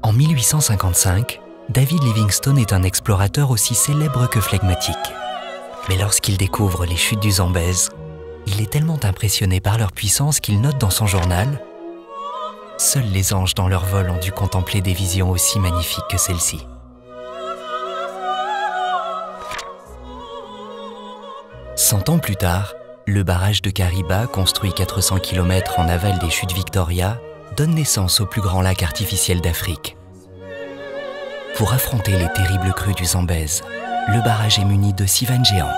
En 1855, David Livingstone est un explorateur aussi célèbre que flegmatique. Mais lorsqu'il découvre les chutes du Zambèze, il est tellement impressionné par leur puissance qu'il note dans son journal « Seuls les anges dans leur vol ont dû contempler des visions aussi magnifiques que celle-ci ». 100 ans plus tard, le barrage de Kariba, construit 400 km en aval des chutes Victoria, donne naissance au plus grand lac artificiel d'Afrique. Pour affronter les terribles crues du Zambèze, le barrage est muni de 6 vannes géantes.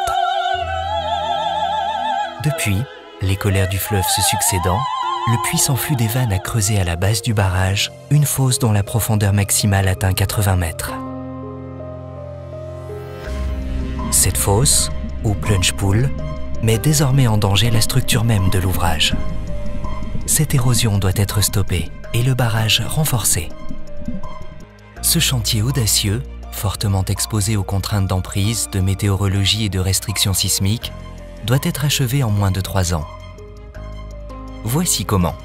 Depuis, les colères du fleuve se succédant, le puissant flux des vannes a creusé à la base du barrage une fosse dont la profondeur maximale atteint 80 mètres. Cette fosse, ou plunge pool, met désormais en danger la structure même de l'ouvrage. Cette érosion doit être stoppée et le barrage renforcé. Ce chantier audacieux, fortement exposé aux contraintes d'emprise, de météorologie et de restrictions sismiques, doit être achevé en moins de 3 ans. Voici comment.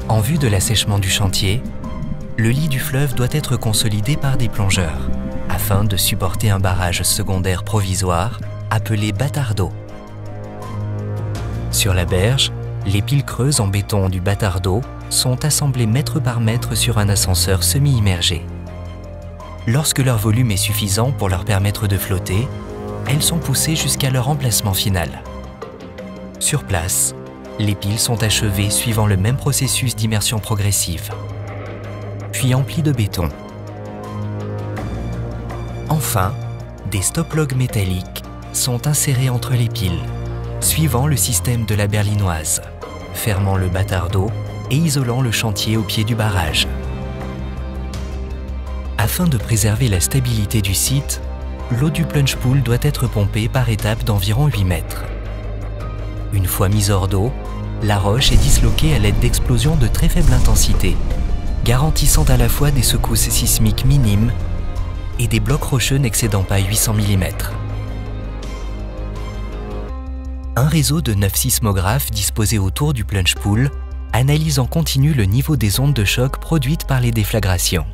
En vue de l'assèchement du chantier, le lit du fleuve doit être consolidé par des plongeurs, afin de supporter un barrage secondaire provisoire appelé bâtard d'eau. Sur la berge, les piles creuses en béton du bâtard d'eau sont assemblées mètre par mètre sur un ascenseur semi-immergé. Lorsque leur volume est suffisant pour leur permettre de flotter, elles sont poussées jusqu'à leur emplacement final. Sur place, les piles sont achevées suivant le même processus d'immersion progressive, puis emplies de béton. Enfin, des stop-logs métalliques sont insérés entre les piles, suivant le système de la berlinoise, fermant le bâtard d'eau et isolant le chantier au pied du barrage. Afin de préserver la stabilité du site, l'eau du plunge pool doit être pompée par étapes d'environ 8 mètres. Une fois mise hors d'eau, la roche est disloquée à l'aide d'explosions de très faible intensité, garantissant à la fois des secousses sismiques minimes et des blocs rocheux n'excédant pas 800 mm. Un réseau de 9 sismographes disposés autour du plunge pool analyse en continu le niveau des ondes de choc produites par les déflagrations.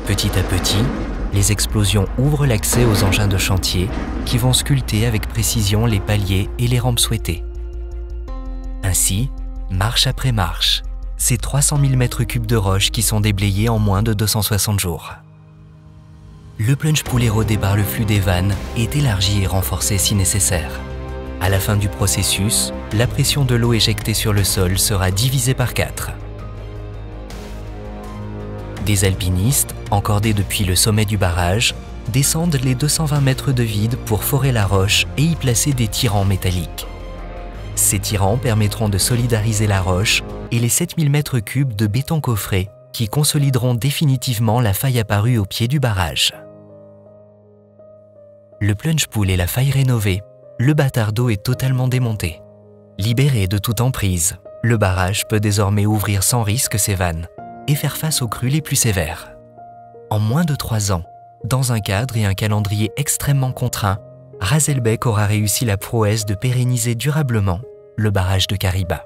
Petit à petit, les explosions ouvrent l'accès aux engins de chantier qui vont sculpter avec précision les paliers et les rampes souhaitées. Ainsi, marche après marche, c'est 300 000 m3 de roches qui sont déblayées en moins de 260 jours. Le plunge pool érodé par le flux des vannes est élargi et renforcé si nécessaire. À la fin du processus, la pression de l'eau éjectée sur le sol sera divisée par 4. Des alpinistes, encordés depuis le sommet du barrage, descendent les 220 mètres de vide pour forer la roche et y placer des tirants métalliques. Ces tirants permettront de solidariser la roche et les 7000 m3 de béton coffré qui consolideront définitivement la faille apparue au pied du barrage. Le plunge pool et la faille rénovée, le bâtard d'eau est totalement démonté. Libéré de toute emprise, le barrage peut désormais ouvrir sans risque ses vannes et faire face aux crues les plus sévères. En moins de 3 ans, dans un cadre et un calendrier extrêmement contraints, Razelbeck aura réussi la prouesse de pérenniser durablement le barrage de Kariba.